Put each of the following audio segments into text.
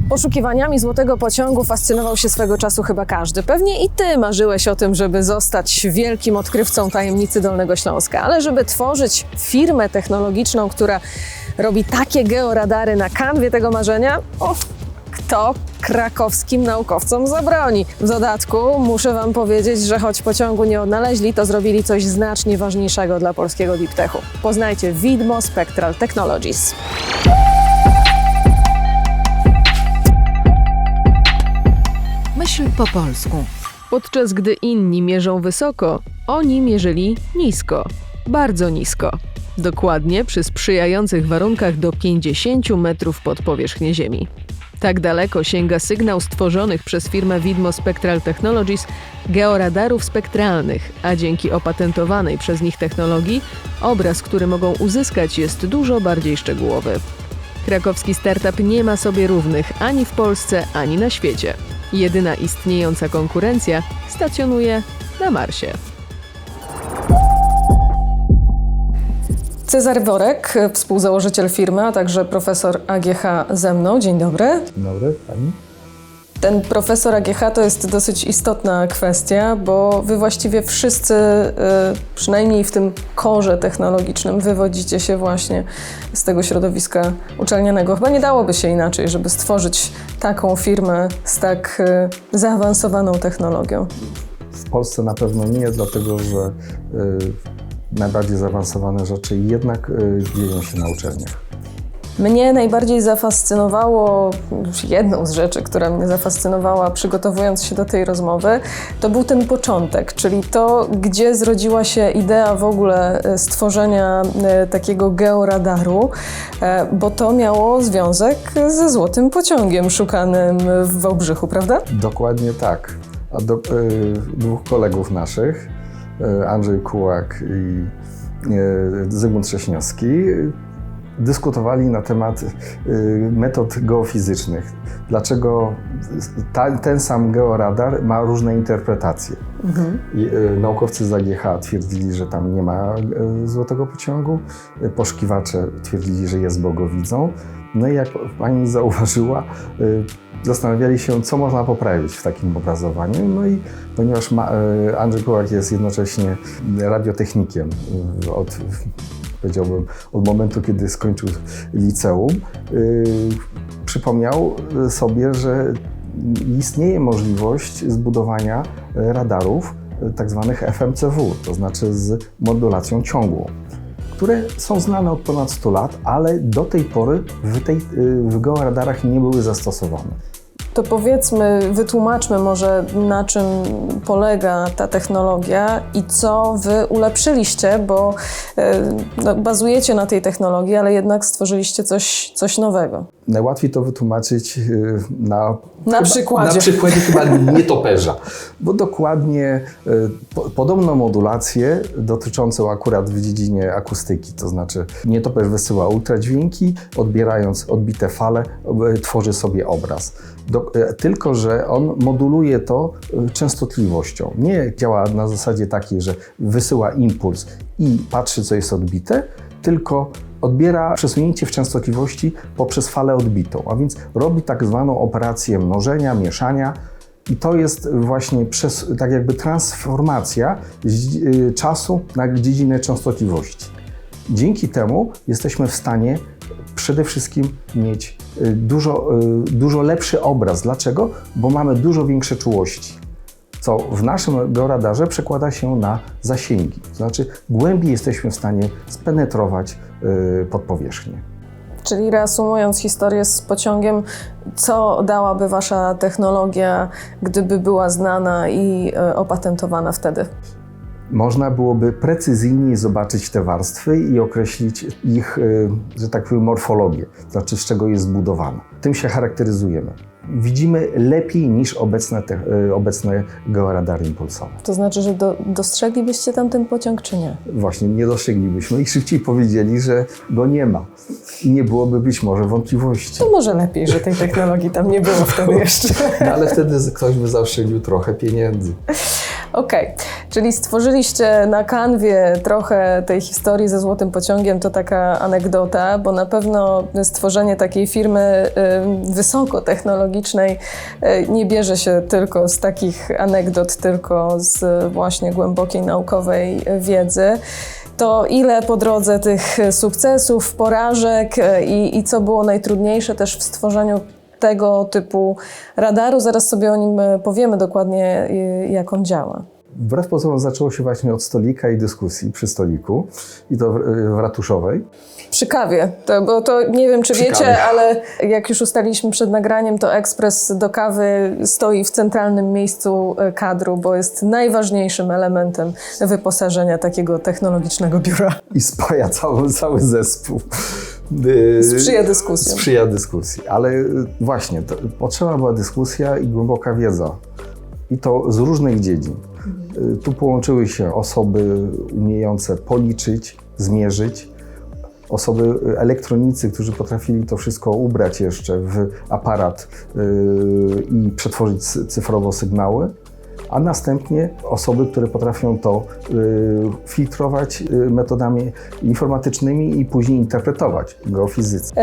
Poszukiwaniami złotego pociągu fascynował się swego czasu chyba każdy. Pewnie i ty marzyłeś o tym, żeby zostać wielkim odkrywcą tajemnicy Dolnego Śląska, ale żeby tworzyć firmę technologiczną, która robi takie georadary na kanwie tego marzenia, kto krakowskim naukowcom zabroni? W dodatku muszę wam powiedzieć, że choć pociągu nie odnaleźli, to zrobili coś znacznie ważniejszego dla polskiego deep techu. Poznajcie Widmo Spectral Technologies. Myśl po polsku. Podczas gdy inni mierzą wysoko, oni mierzyli nisko. Bardzo nisko. Dokładnie przy sprzyjających warunkach do 50 metrów pod powierzchnię Ziemi. Tak daleko sięga sygnał stworzonych przez firmę Widmo Spectral Technologies georadarów spektralnych, a dzięki opatentowanej przez nich technologii obraz, który mogą uzyskać, jest dużo bardziej szczegółowy. Krakowski startup nie ma sobie równych ani w Polsce, ani na świecie. Jedyna istniejąca konkurencja stacjonuje na Marsie. Cezary Worek, współzałożyciel firmy, a także profesor AGH ze mną. Dzień dobry. Dzień dobry, pani. Ten profesor AGH to jest dosyć istotna kwestia, bo wy właściwie wszyscy, przynajmniej w tym korze technologicznym, wywodzicie się właśnie z tego środowiska uczelnianego. Chyba nie dałoby się inaczej, żeby stworzyć taką firmę z tak zaawansowaną technologią. W Polsce na pewno nie, dlatego że najbardziej zaawansowane rzeczy jednak dzieją się na uczelniach. Mnie najbardziej zafascynowało, jedną z rzeczy, która mnie zafascynowała przygotowując się do tej rozmowy, to był ten początek, czyli to, gdzie zrodziła się idea w ogóle stworzenia takiego georadaru, bo to miało związek ze złotym pociągiem szukanym w Wałbrzychu, prawda? Dokładnie tak. A dwóch kolegów naszych, Andrzej Kułak i Zygmunt Trześniowski, dyskutowali na temat metod geofizycznych. Dlaczego ten sam georadar ma różne interpretacje. Naukowcy z AGH twierdzili, że tam nie ma złotego pociągu, poszukiwacze twierdzili, że jest, bo go widzą. No i jak pani zauważyła, zastanawiali się, co można poprawić w takim obrazowaniu. No i ponieważ Andrzej Kułak jest jednocześnie radiotechnikiem powiedziałbym, od momentu, kiedy skończył liceum, przypomniał sobie, że istnieje możliwość zbudowania radarów tak zwanych FMCW, to znaczy z modulacją ciągłą, które są znane od ponad 100 lat, ale do tej pory w georadarach nie były zastosowane. To powiedzmy, wytłumaczmy może, na czym polega ta technologia i co wy ulepszyliście, bo bazujecie na tej technologii, ale jednak stworzyliście coś nowego. Najłatwiej to wytłumaczyć na przykładzie. Na przykładzie chyba nietoperza. Bo dokładnie podobną modulację dotyczącą akurat w dziedzinie akustyki, to znaczy nietoperz wysyła ultradźwięki, odbierając odbite fale, tworzy sobie obraz. Tylko że on moduluje to częstotliwością. Nie działa na zasadzie takiej, że wysyła impuls i patrzy, co jest odbite, tylko odbiera przesunięcie w częstotliwości poprzez falę odbitą, a więc robi tak zwaną operację mnożenia, mieszania i to jest właśnie tak jakby transformacja czasu na dziedzinę częstotliwości. Dzięki temu jesteśmy w stanie przede wszystkim mieć dużo lepszy obraz. Dlaczego? Bo mamy dużo większe czułości, co w naszym georadarze przekłada się na zasięgi. To znaczy głębiej jesteśmy w stanie spenetrować pod powierzchnię. Czyli reasumując historię z pociągiem, co dałaby wasza technologia, gdyby była znana i opatentowana wtedy? Można byłoby precyzyjniej zobaczyć te warstwy i określić ich, że tak powiem, morfologię, to znaczy z czego jest zbudowana. Tym się charakteryzujemy. Widzimy lepiej niż obecne georadary impulsowe. To znaczy, że dostrzeglibyście tam ten pociąg, czy nie? Właśnie, nie dostrzeglibyśmy i szybciej powiedzieli, że go nie ma. I nie byłoby być może wątpliwości. To może lepiej, że tej technologii tam nie było wtedy jeszcze. No, ale wtedy ktoś by zaoszczędził trochę pieniędzy. Okej, czyli stworzyliście na kanwie trochę tej historii ze Złotym Pociągiem, to taka anegdota, bo na pewno stworzenie takiej firmy wysokotechnologicznej nie bierze się tylko z takich anegdot, tylko z właśnie głębokiej naukowej wiedzy. To ile po drodze tych sukcesów, porażek i co było najtrudniejsze też w stworzeniu tego typu radaru? Zaraz sobie o nim powiemy dokładnie, jak on działa. Wbrew pozorom zaczęło się właśnie od stolika i dyskusji przy stoliku, i to w ratuszowej. Przy kawie, bo to nie wiem, czy Przy wiecie, kawie. ale jak już ustaliliśmy przed nagraniem, to ekspres do kawy stoi w centralnym miejscu kadru, bo jest najważniejszym elementem wyposażenia takiego technologicznego biura. I spaja cały zespół. Sprzyja dyskusji. Sprzyja dyskusji, ale właśnie potrzebna była dyskusja i głęboka wiedza. I to z różnych dziedzin. Tu połączyły się osoby umiejące policzyć, zmierzyć, osoby elektronicy, którzy potrafili to wszystko ubrać jeszcze w aparat i przetworzyć cyfrowo sygnały, a następnie osoby, które potrafią to filtrować metodami informatycznymi i później interpretować geofizycy.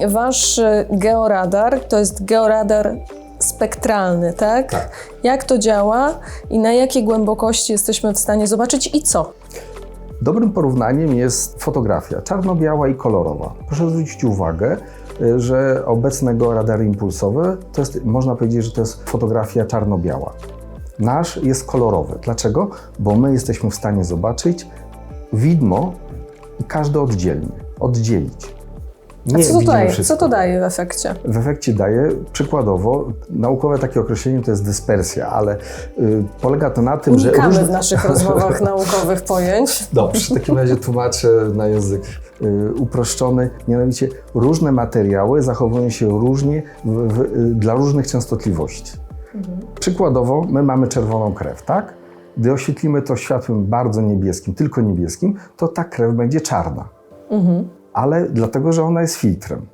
Wasz georadar to jest georadar spektralny, tak? Tak. Jak to działa i na jakiej głębokości jesteśmy w stanie zobaczyć i co? Dobrym porównaniem jest fotografia czarno-biała i kolorowa. Proszę zwrócić uwagę, że obecne georadary impulsowe to jest, można powiedzieć, że to jest fotografia czarno-biała. Nasz jest kolorowy. Dlaczego? Bo my jesteśmy w stanie zobaczyć widmo i każdy oddzielić. A co to widzimy daje? wszystko. Co to daje w efekcie? W efekcie daje, przykładowo, naukowe takie określenie to jest dyspersja, ale polega to na tym, że... Unikamy w naszych rozmowach naukowych pojęć. Dobrze, w takim razie tłumaczę na język uproszczony. Mianowicie różne materiały zachowują się różnie dla różnych częstotliwości. Przykładowo, my mamy czerwoną krew, tak? Gdy oświetlimy to światłem bardzo niebieskim, tylko niebieskim, to ta krew będzie czarna. Ale dlatego, że ona jest filtrem.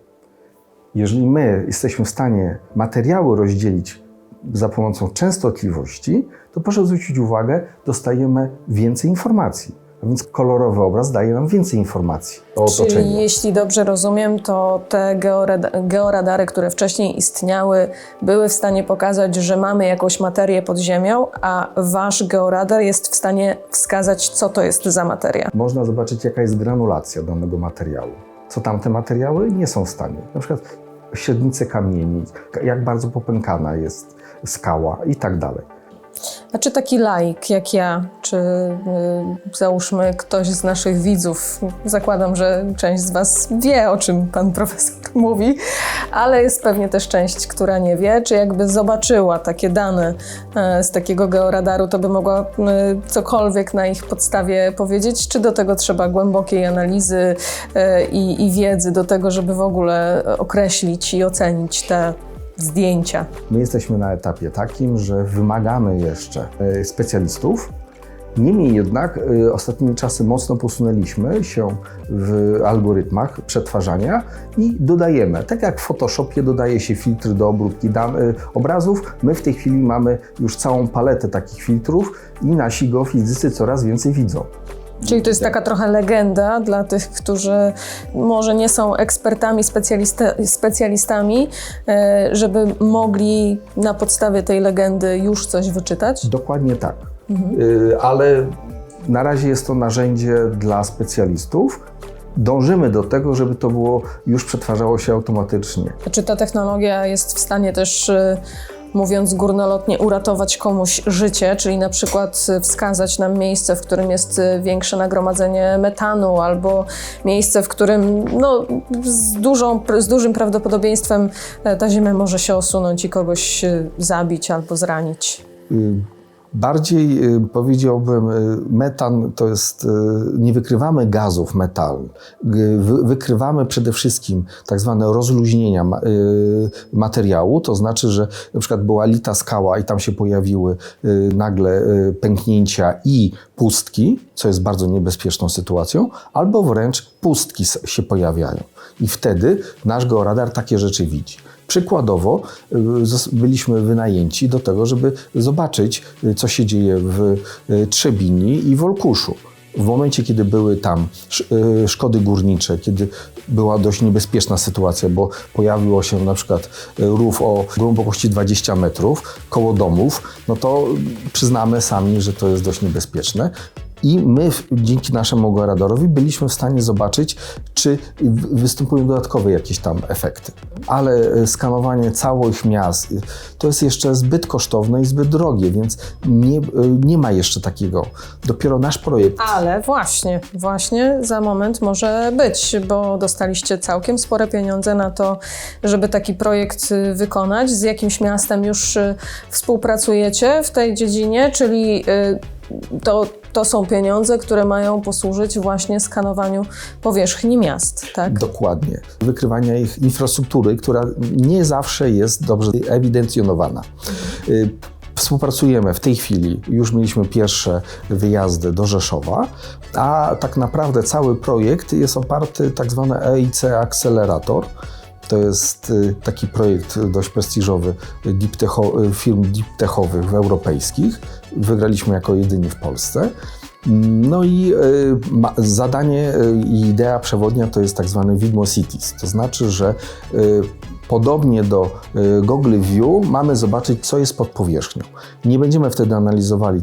Jeżeli my jesteśmy w stanie materiały rozdzielić za pomocą częstotliwości, to proszę zwrócić uwagę, dostajemy więcej informacji. A więc kolorowy obraz daje nam więcej informacji o otoczeniu. Czyli jeśli dobrze rozumiem, to te georadary, które wcześniej istniały, były w stanie pokazać, że mamy jakąś materię pod ziemią, a wasz georadar jest w stanie wskazać, co to jest za materia. Można zobaczyć, jaka jest granulacja danego materiału. Co tamte materiały nie są w stanie. Na przykład średnice kamieni, jak bardzo popękana jest skała i tak dalej. A czy taki laik jak ja, czy załóżmy ktoś z naszych widzów, zakładam, że część z was wie, o czym pan profesor mówi, ale jest pewnie też część, która nie wie, czy jakby zobaczyła takie dane z takiego georadaru, to by mogła cokolwiek na ich podstawie powiedzieć, czy do tego trzeba głębokiej analizy i wiedzy do tego, żeby w ogóle określić i ocenić te zdjęcia? My jesteśmy na etapie takim, że wymagamy jeszcze specjalistów. Niemniej jednak ostatnimi czasy mocno posunęliśmy się w algorytmach przetwarzania i dodajemy. Tak jak w Photoshopie dodaje się filtry do obróbki obrazów, my w tej chwili mamy już całą paletę takich filtrów i nasi geofizycy coraz więcej widzą. Czyli to jest taka trochę legenda dla tych, którzy może nie są ekspertami, specjalistami, żeby mogli na podstawie tej legendy już coś wyczytać? Dokładnie tak. Ale na razie jest to narzędzie dla specjalistów. Dążymy do tego, żeby to było już przetwarzało się automatycznie. Czy ta technologia jest w stanie też, mówiąc górnolotnie, uratować komuś życie, czyli na przykład wskazać nam miejsce, w którym jest większe nagromadzenie metanu, albo miejsce, w którym z dużym prawdopodobieństwem ta Ziemia może się osunąć i kogoś zabić albo zranić? Bardziej powiedziałbym, metan to jest, nie wykrywamy gazów metalnych, wykrywamy przede wszystkim tak zwane rozluźnienia materiału, to znaczy, że na przykład była lita skała i tam się pojawiły nagle pęknięcia i pustki, co jest bardzo niebezpieczną sytuacją, albo wręcz pustki się pojawiają. I wtedy nasz georadar takie rzeczy widzi. Przykładowo byliśmy wynajęci do tego, żeby zobaczyć, co się dzieje w Trzebini i w Olkuszu. W momencie, kiedy były tam szkody górnicze, kiedy była dość niebezpieczna sytuacja, bo pojawiło się na przykład rów o głębokości 20 metrów koło domów, no to przyznamy sami, że to jest dość niebezpieczne. I my dzięki naszemu georadarowi byliśmy w stanie zobaczyć, czy występują dodatkowe jakieś tam efekty. Ale skanowanie całych miast to jest jeszcze zbyt kosztowne i zbyt drogie, więc nie ma jeszcze takiego. Dopiero nasz projekt. Ale właśnie za moment może być, bo dostaliście całkiem spore pieniądze na to, żeby taki projekt wykonać. Z jakimś miastem już współpracujecie w tej dziedzinie, czyli to są pieniądze, które mają posłużyć właśnie skanowaniu powierzchni miast, tak? Dokładnie. Wykrywania ich infrastruktury, która nie zawsze jest dobrze ewidencjonowana. Współpracujemy w tej chwili, już mieliśmy pierwsze wyjazdy do Rzeszowa, a tak naprawdę cały projekt jest oparty tak zwany EIC Accelerator. To jest taki projekt dość prestiżowy firm deep techowych europejskich. Wygraliśmy jako jedyni w Polsce. No i zadanie i idea przewodnia to jest tak zwany Widmo Cities. To znaczy, że podobnie do Google View mamy zobaczyć, co jest pod powierzchnią. Nie będziemy wtedy analizowali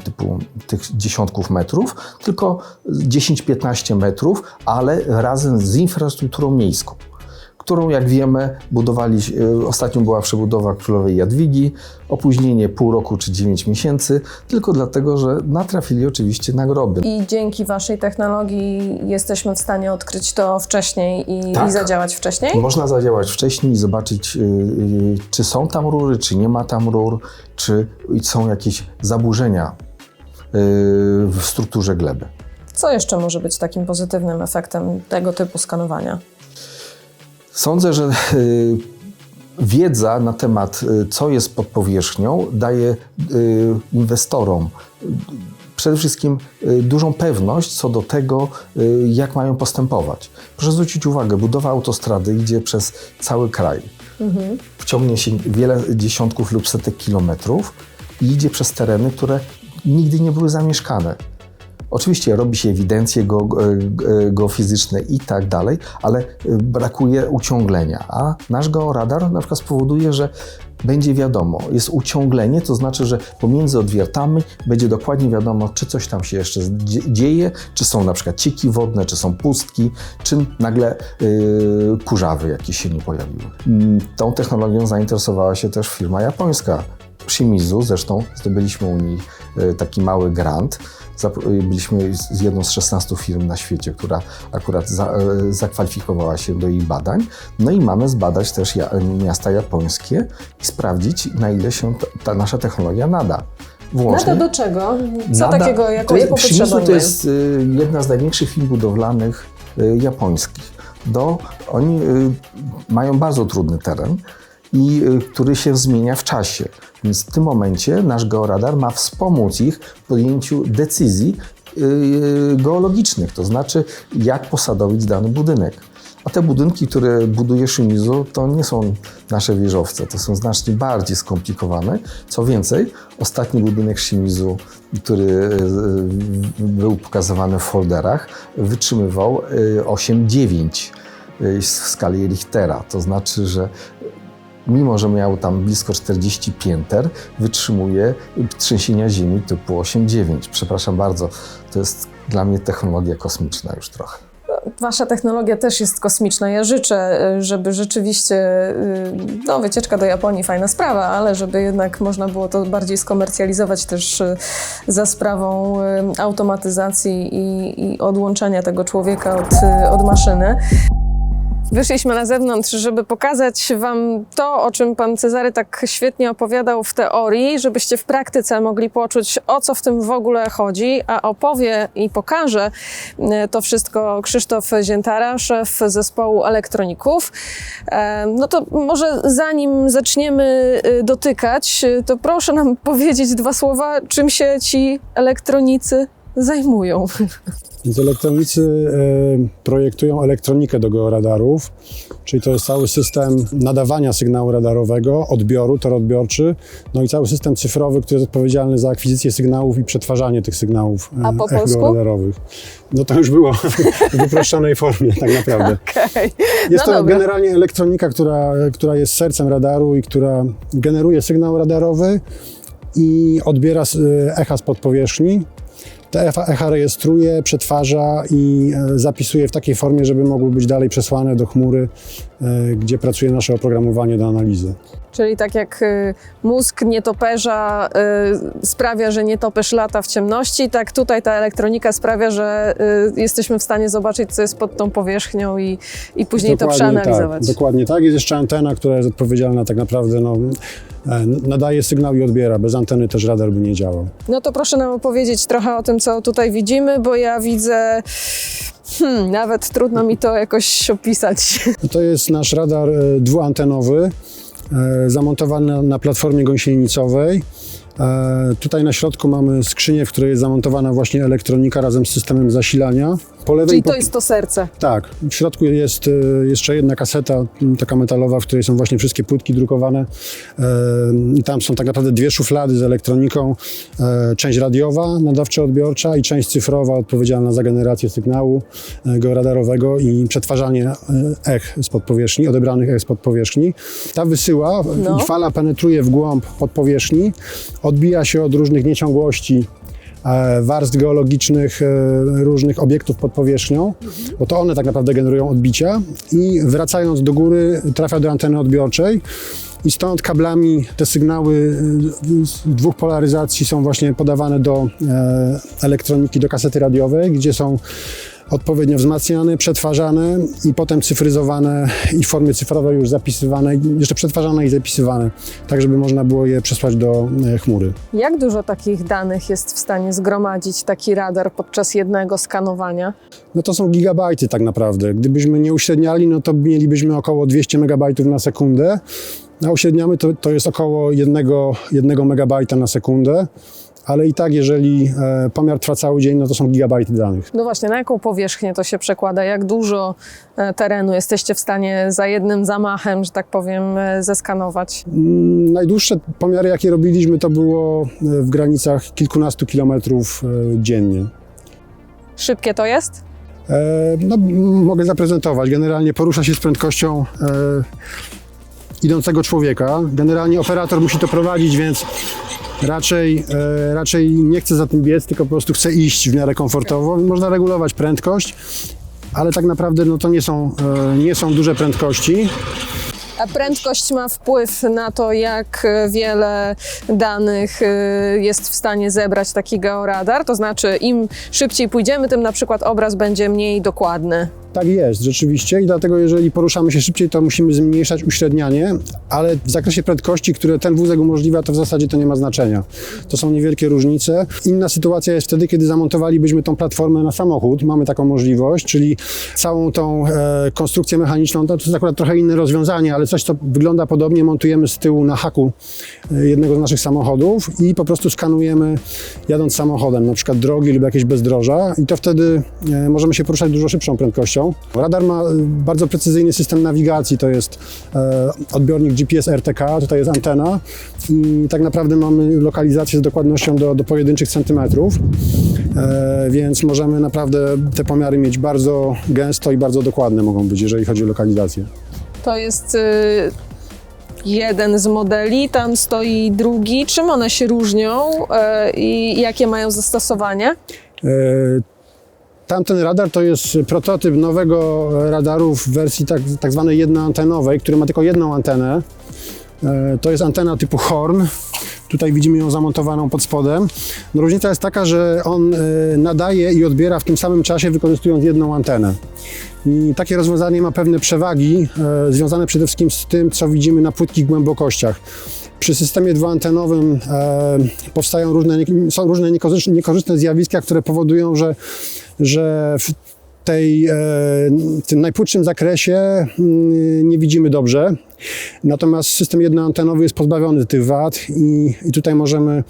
tych dziesiątków metrów, tylko 10-15 metrów, ale razem z infrastrukturą miejską, którą, jak wiemy, ostatnio była przebudowa Królowej Jadwigi, opóźnienie pół roku czy 9 miesięcy, tylko dlatego, że natrafili oczywiście na groby. I dzięki waszej technologii jesteśmy w stanie odkryć to wcześniej i zadziałać wcześniej? Można zadziałać wcześniej i zobaczyć, czy są tam rury, czy nie ma tam rur, czy są jakieś zaburzenia w strukturze gleby. Co jeszcze może być takim pozytywnym efektem tego typu skanowania? Sądzę, że wiedza na temat, co jest pod powierzchnią, daje inwestorom przede wszystkim dużą pewność co do tego, jak mają postępować. Proszę zwrócić uwagę, budowa autostrady idzie przez cały kraj. Wciągnie się wiele dziesiątków lub setek kilometrów i idzie przez tereny, które nigdy nie były zamieszkane. Oczywiście robi się ewidencje geofizyczne i tak dalej, ale brakuje uciąglenia, a nasz georadar na przykład spowoduje, że będzie wiadomo, jest uciąglenie, to znaczy, że pomiędzy odwiertami będzie dokładnie wiadomo, czy coś tam się jeszcze dzieje, czy są na przykład cieki wodne, czy są pustki, czy nagle kurzawy jakieś się nie pojawiły. Tą technologią zainteresowała się też firma japońska, Shimizu, zresztą zdobyliśmy u nich taki mały grant. Byliśmy jedną z 16 firm na świecie, która akurat zakwalifikowała się do ich badań. No i mamy zbadać też miasta japońskie i sprawdzić, na ile się ta nasza technologia nada. Nada do czego? Co takiego, jaką potrzebę? Shimizu to jest jedna z największych firm budowlanych japońskich. Oni mają bardzo trudny teren, który się zmienia w czasie. Więc w tym momencie nasz georadar ma wspomóc ich w podjęciu decyzji geologicznych, to znaczy jak posadowić dany budynek. A te budynki, które buduje Shimizu, to nie są nasze wieżowce, to są znacznie bardziej skomplikowane. Co więcej, ostatni budynek Shimizu, który był pokazywany w folderach, wytrzymywał 8,9 w skali Richtera. To znaczy, że mimo że miał tam blisko 40 pięter, wytrzymuje trzęsienia ziemi typu 8,9. Przepraszam bardzo, to jest dla mnie technologia kosmiczna już trochę. Wasza technologia też jest kosmiczna. Ja życzę, żeby rzeczywiście, wycieczka do Japonii, fajna sprawa, ale żeby jednak można było to bardziej skomercjalizować też za sprawą automatyzacji i odłączenia tego człowieka od maszyny. Wyszliśmy na zewnątrz, żeby pokazać wam to, o czym pan Cezary tak świetnie opowiadał w teorii, żebyście w praktyce mogli poczuć, o co w tym w ogóle chodzi, a opowie i pokaże to wszystko Krzysztof Ziętara, szef zespołu elektroników. No to może zanim zaczniemy dotykać, to proszę nam powiedzieć 2 słowa, czym się ci elektronicy zajmują? Więc elektronicy projektują elektronikę do georadarów, czyli to jest cały system nadawania sygnału radarowego, odbioru, tor odbiorczy, no i cały system cyfrowy, który jest odpowiedzialny za akwizycję sygnałów i przetwarzanie tych sygnałów A po polsku? georadarowych. No to już było w uproszczonej formie tak naprawdę. Okej. Jest No to dobra. generalnie elektronika, która jest sercem radaru i która generuje sygnał radarowy i odbiera echa spod powierzchni. Te echa rejestruje, przetwarza i zapisuje w takiej formie, żeby mogły być dalej przesłane do chmury, gdzie pracuje nasze oprogramowanie do analizy. Czyli tak jak mózg nietoperza sprawia, że nietoperz lata w ciemności, tak tutaj ta elektronika sprawia, że jesteśmy w stanie zobaczyć, co jest pod tą powierzchnią i później to przeanalizować. Tak, dokładnie tak. Jest jeszcze antena, która jest odpowiedzialna tak naprawdę, nadaje sygnał i odbiera. Bez anteny też radar by nie działał. No to proszę nam opowiedzieć trochę o tym, co tutaj widzimy, bo ja widzę... nawet trudno mi to jakoś opisać. To jest nasz radar dwuantenowy, zamontowany na platformie gąsienicowej. Tutaj na środku mamy skrzynię, w której jest zamontowana właśnie elektronika razem z systemem zasilania. Po lewej Czyli to jest to serce. Tak, w środku jest jeszcze jedna kaseta, taka metalowa, w której są właśnie wszystkie płytki drukowane. I tam są tak naprawdę dwie szuflady z elektroniką. Część radiowa, nadawczo-odbiorcza i część cyfrowa, odpowiedzialna za generację sygnału georadarowego i przetwarzanie ech spod powierzchni, odebranych ech spod powierzchni. Ta wysyła i fala penetruje w głąb podpowierzchni, odbija się od różnych nieciągłości, warstw geologicznych, różnych obiektów pod powierzchnią, bo to one tak naprawdę generują odbicia i wracając do góry trafia do anteny odbiorczej i stąd kablami te sygnały z dwóch polaryzacji są właśnie podawane do elektroniki, do kasety radiowej, gdzie są odpowiednio wzmacniane, przetwarzane i potem cyfryzowane i w formie cyfrowej już zapisywane, jeszcze przetwarzane i zapisywane, tak żeby można było je przesłać do chmury. Jak dużo takich danych jest w stanie zgromadzić taki radar podczas jednego skanowania? No to są gigabajty tak naprawdę. Gdybyśmy nie uśredniali, no to mielibyśmy około 200 megabajtów na sekundę, a uśredniamy to jest około 1 megabajta na sekundę. Ale i tak, jeżeli pomiar trwa cały dzień, no to są gigabajty danych. No właśnie, na jaką powierzchnię to się przekłada? Jak dużo terenu jesteście w stanie za jednym zamachem, że tak powiem, zeskanować? Najdłuższe pomiary, jakie robiliśmy, to było w granicach kilkunastu kilometrów dziennie. Szybkie to jest? No, mogę zaprezentować. Generalnie porusza się z prędkością idącego człowieka. Generalnie operator musi to prowadzić, więc raczej nie chce za tym biec, tylko po prostu chce iść w miarę komfortowo. Można regulować prędkość, ale tak naprawdę no, to nie są duże prędkości. A prędkość ma wpływ na to, jak wiele danych jest w stanie zebrać taki georadar? To znaczy, im szybciej pójdziemy, tym na przykład obraz będzie mniej dokładny. Tak jest, rzeczywiście i dlatego jeżeli poruszamy się szybciej, to musimy zmniejszać uśrednianie, ale w zakresie prędkości, które ten wózek umożliwia, to w zasadzie to nie ma znaczenia. To są niewielkie różnice. Inna sytuacja jest wtedy, kiedy zamontowalibyśmy tą platformę na samochód. Mamy taką możliwość, czyli całą tą konstrukcję mechaniczną, to jest akurat trochę inne rozwiązanie, ale coś, co wygląda podobnie, montujemy z tyłu na haku jednego z naszych samochodów i po prostu skanujemy jadąc samochodem, na przykład drogi lub jakieś bezdroża i to wtedy możemy się poruszać dużo szybszą prędkością. Radar ma bardzo precyzyjny system nawigacji, to jest odbiornik GPS RTK, tutaj jest antena i tak naprawdę mamy lokalizację z dokładnością do pojedynczych centymetrów, więc możemy naprawdę te pomiary mieć bardzo gęsto i bardzo dokładne mogą być, jeżeli chodzi o lokalizację. To jest jeden z modeli, tam stoi drugi. Czym one się różnią i jakie mają zastosowanie? Tamten radar to jest prototyp nowego radaru w wersji tak zwanej jednoantenowej, który ma tylko jedną antenę. To jest antena typu Horn. Tutaj widzimy ją zamontowaną pod spodem. No, różnica jest taka, że on nadaje i odbiera w tym samym czasie, wykorzystując jedną antenę. I takie rozwiązanie ma pewne przewagi, związane przede wszystkim z tym, co widzimy na płytkich głębokościach. Przy systemie dwuantenowym są różne niekorzystne zjawiska, które powodują, że w tym najpłytszym zakresie nie widzimy dobrze. Natomiast system jednoantenowy jest pozbawiony tych wad i tutaj możemy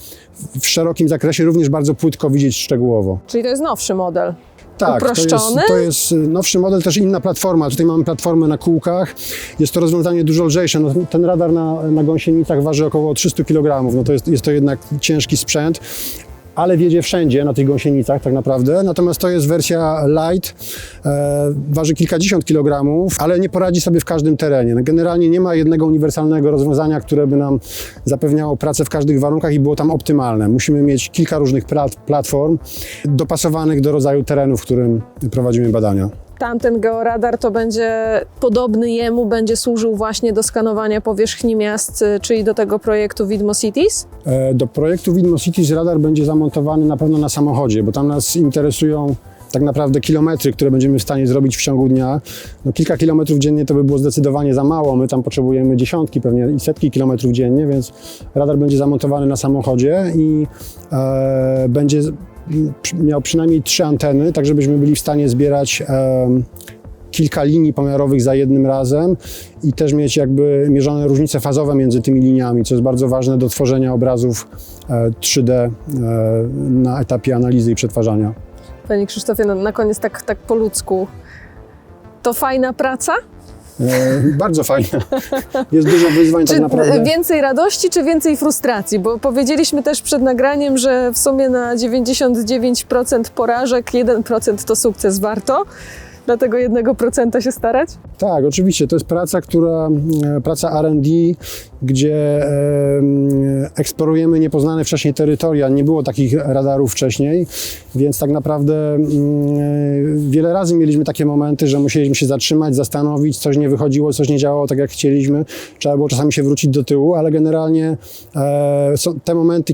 w szerokim zakresie również bardzo płytko widzieć szczegółowo. Czyli to jest nowszy model. Tak, Uproszczony? to jest nowszy model, też inna platforma. Tutaj mamy platformę na kółkach. Jest to rozwiązanie dużo lżejsze. No, ten radar na gąsienicach waży około 300 kg. No to jest to jednak ciężki sprzęt, ale wiedzie wszędzie na tych gąsienicach tak naprawdę. Natomiast to jest wersja light, waży kilkadziesiąt kilogramów, ale nie poradzi sobie w każdym terenie. No, generalnie nie ma jednego uniwersalnego rozwiązania, które by nam zapewniało pracę w każdych warunkach i było tam optymalne. Musimy mieć kilka różnych platform dopasowanych do rodzaju terenu, w którym prowadzimy badania. Tamten georadar to będzie podobny jemu, będzie służył właśnie do skanowania powierzchni miast, czyli do tego projektu Widmo Cities? Do projektu Widmo Cities radar będzie zamontowany na pewno na samochodzie, bo tam nas interesują tak naprawdę kilometry, które będziemy w stanie zrobić w ciągu dnia. No, kilka kilometrów dziennie to by było zdecydowanie za mało. My tam potrzebujemy dziesiątki, pewnie i setki kilometrów dziennie, więc radar będzie zamontowany na samochodzie i będzie miał przynajmniej 3 anteny, tak żebyśmy byli w stanie zbierać kilka linii pomiarowych za jednym razem i też mieć jakby mierzone różnice fazowe między tymi liniami, co jest bardzo ważne do tworzenia obrazów 3D na etapie analizy i przetwarzania. Panie Krzysztofie, na koniec tak po ludzku. To fajna praca? Bardzo fajna. Jest dużo wyzwań tak naprawdę. Więcej radości, czy więcej frustracji? Bo powiedzieliśmy też przed nagraniem, że w sumie na 99% porażek 1% to sukces. Warto dla tego 1% się starać? Tak, oczywiście. To jest praca R&D, gdzie eksplorujemy niepoznane wcześniej terytoria. Nie było takich radarów wcześniej, więc tak naprawdę wiele razy mieliśmy takie momenty, że musieliśmy się zatrzymać, zastanowić, coś nie wychodziło, coś nie działało tak, jak chcieliśmy. Trzeba było czasami się wrócić do tyłu, ale generalnie są te momenty,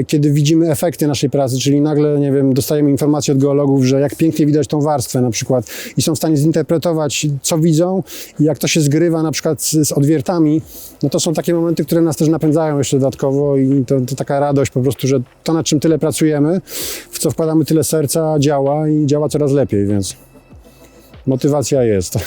kiedy widzimy efekty naszej pracy, czyli nagle, nie wiem, dostajemy informację od geologów, że jak pięknie widać tą warstwę na przykład i są w stanie zinterpretować, co widzą i jak to się zgrywa na przykład z odwiertami, no to są takie momenty, które nas też napędzają jeszcze dodatkowo i to taka radość po prostu, że to, nad czym tyle pracujemy, w co wkładamy tyle serca, działa i działa coraz lepiej, więc motywacja jest.